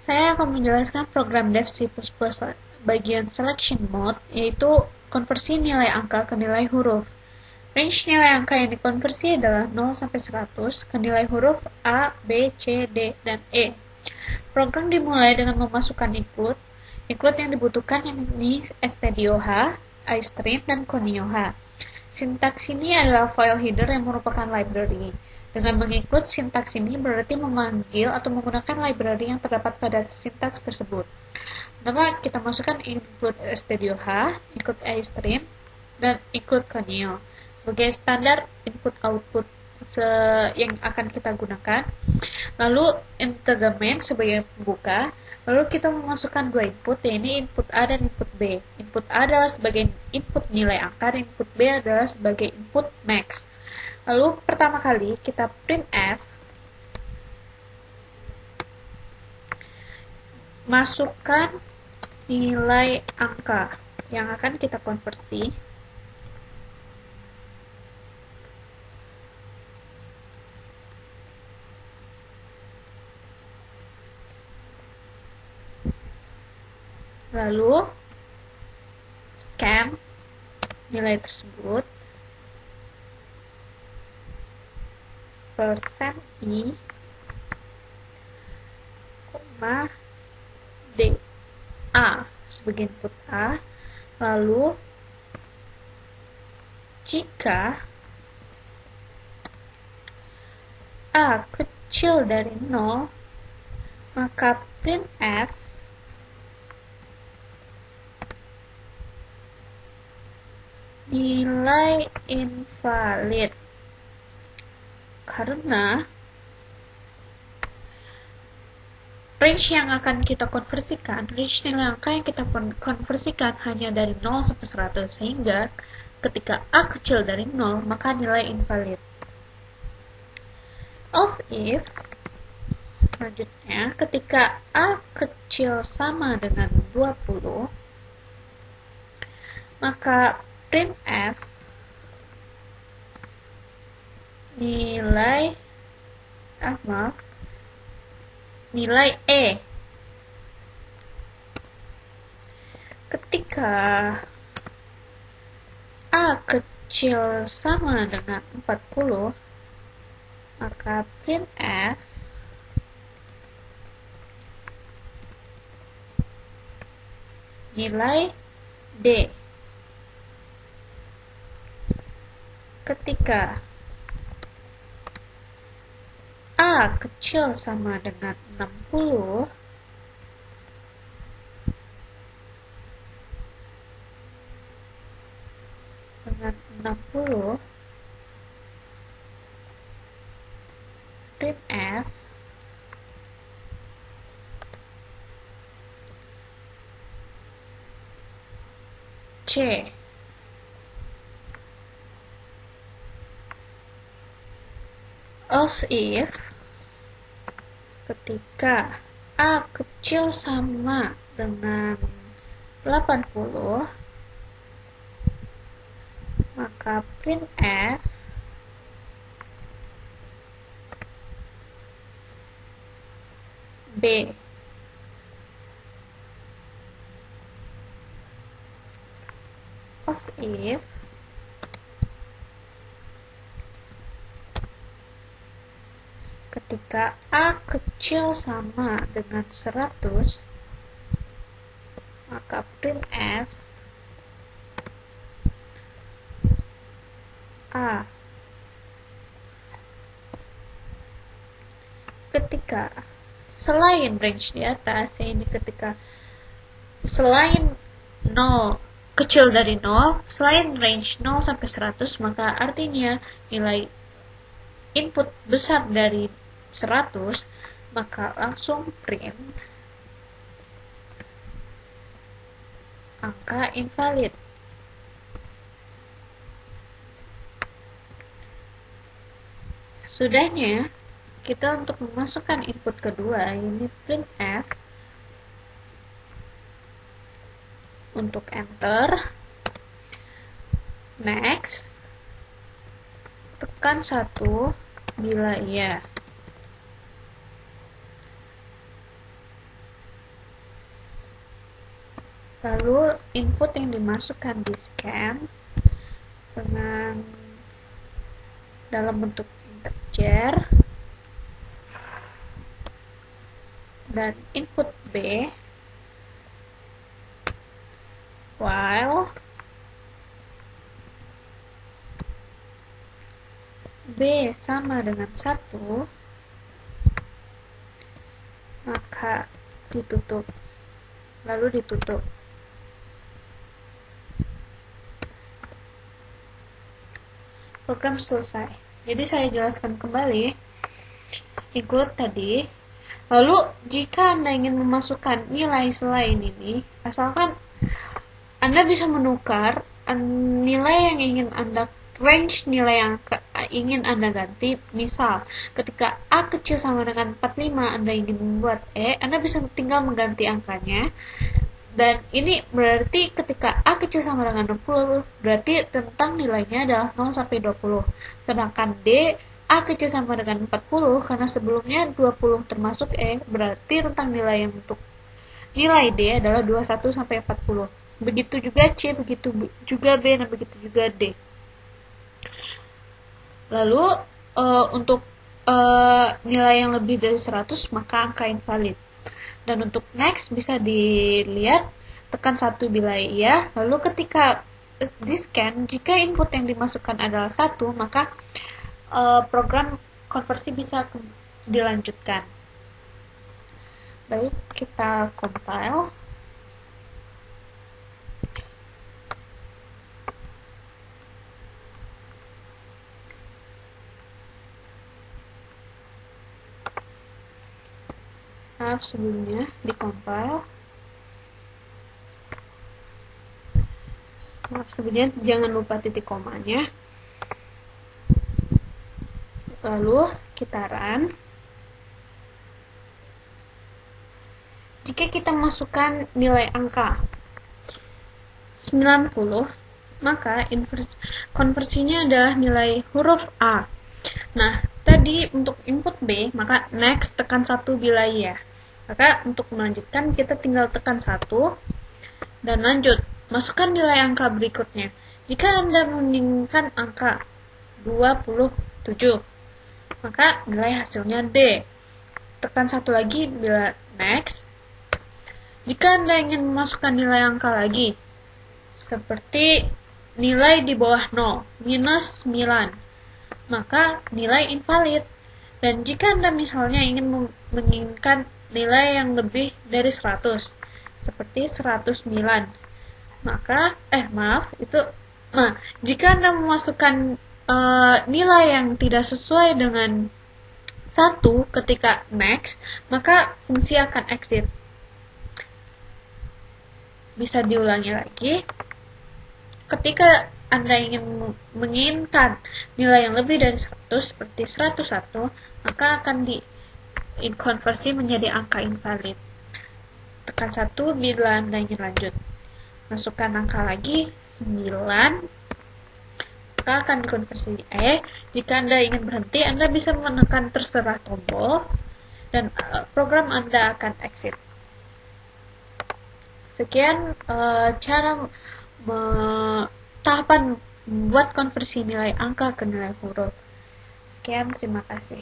Saya akan menjelaskan program Dev C++ bagian selection mode, yaitu konversi nilai angka ke nilai huruf. Range nilai angka yang dikonversi adalah 0 sampai 100 ke nilai huruf A, B, C, D, dan E. Program dimulai dengan memasukkan include. Include yang dibutuhkan yakni stdoh, istream, dan conioh. Sintaks ini adalah file header yang merupakan library. Dengan menginclude sintaks ini berarti memanggil atau menggunakan library yang terdapat pada sintaks tersebut. Pertama, kita masukkan include stdoh, include istream, dan include conioh sebagai standar input-output yang akan kita gunakan. Lalu integrament sebagai pembuka. Lalu kita memasukkan dua input, yaitu input A dan input B. Input A adalah sebagai input nilai angka dan input B adalah sebagai input max. Lalu pertama kali kita printf, masukkan nilai angka yang akan kita konversi. Lalu scan nilai tersebut %i, d a sebagai input A. Lalu jika A kecil dari 0, maka printf nilai invalid, karena range yang akan kita konversikan, range nilai angka yang kita konversikan hanya dari 0 sampai 100, sehingga ketika A kecil dari 0, maka nilai invalid. Else if, selanjutnya, ketika A kecil sama dengan 20, maka printf nilai E. Ketika A kecil sama dengan 40, maka printf nilai D. Ketika A kecil sama dengan 60, printf C. Else if, ketika A kecil sama dengan 80, maka printf B. Else if ketika A kecil sama dengan 100, maka printf A. Ketika selain range di atas, ini ketika selain 0 kecil dari 0, selain range 0 sampai 100, maka artinya nilai input besar dari 100, maka langsung print angka invalid. Sudahnya, kita untuk memasukkan input kedua, ini printf, untuk enter, next, tekan 1 bila iya. Lalu input yang dimasukkan di scan dengan dalam bentuk integer, dan input B while B sama dengan 1, maka ditutup, lalu ditutup. Program selesai. Jadi saya jelaskan kembali, include tadi. Lalu jika Anda ingin memasukkan nilai selain ini, asalkan Anda bisa menukar nilai yang ingin Anda, range nilai yang ingin Anda ganti. Misal, ketika A kecil sama dengan 45, Anda ingin membuat E, Anda bisa tinggal mengganti angkanya. Dan ini berarti ketika A kecil sama dengan 20, berarti tentang nilainya adalah 0 sampai 20. Sedangkan D, A kecil sama dengan 40, karena sebelumnya 20 termasuk E, berarti rentang nilai yang untuk nilai D adalah 21 sampai 40. Begitu juga C, begitu juga B, dan begitu juga D. Lalu untuk nilai yang lebih dari 100, maka angka invalid. Dan untuk next bisa dilihat, tekan 1 bila iya. Lalu ketika di scan, jika input yang dimasukkan adalah 1, maka program konversi bisa dilanjutkan. Baik, kita compile. Maaf sebelumnya, di-compile. Maaf sebelumnya, jangan lupa titik komanya. Lalu kita run. Jika kita masukkan nilai angka 90, maka konversinya adalah nilai huruf A. Nah, tadi untuk input B, maka next tekan 1 bila iya. Maka untuk melanjutkan kita tinggal tekan 1 dan lanjut. Masukkan nilai angka berikutnya. Jika Anda menginginkan angka 27, maka nilai hasilnya D. Tekan 1 lagi bila next. Jika Anda ingin memasukkan nilai angka lagi, seperti nilai di bawah 0, minus 9, maka nilai invalid. Dan jika Anda misalnya ingin menginginkan nilai yang lebih dari 100, seperti 109, maka jika Anda memasukkan nilai yang tidak sesuai dengan 1 ketika next, maka fungsi akan exit. Bisa diulangi lagi. Ketika Anda ingin menginginkan nilai yang lebih dari 100, seperti 101, maka akan dikonversi menjadi angka invalid. Tekan 1 bila Anda ingin lanjut. Masukkan angka lagi, 9, maka akan dikonversi E. Jika Anda ingin berhenti, Anda bisa menekan terserah tombol, dan program Anda akan exit. Sekian cara tahapan membuat konversi nilai angka ke nilai huruf. Sekian, terima kasih.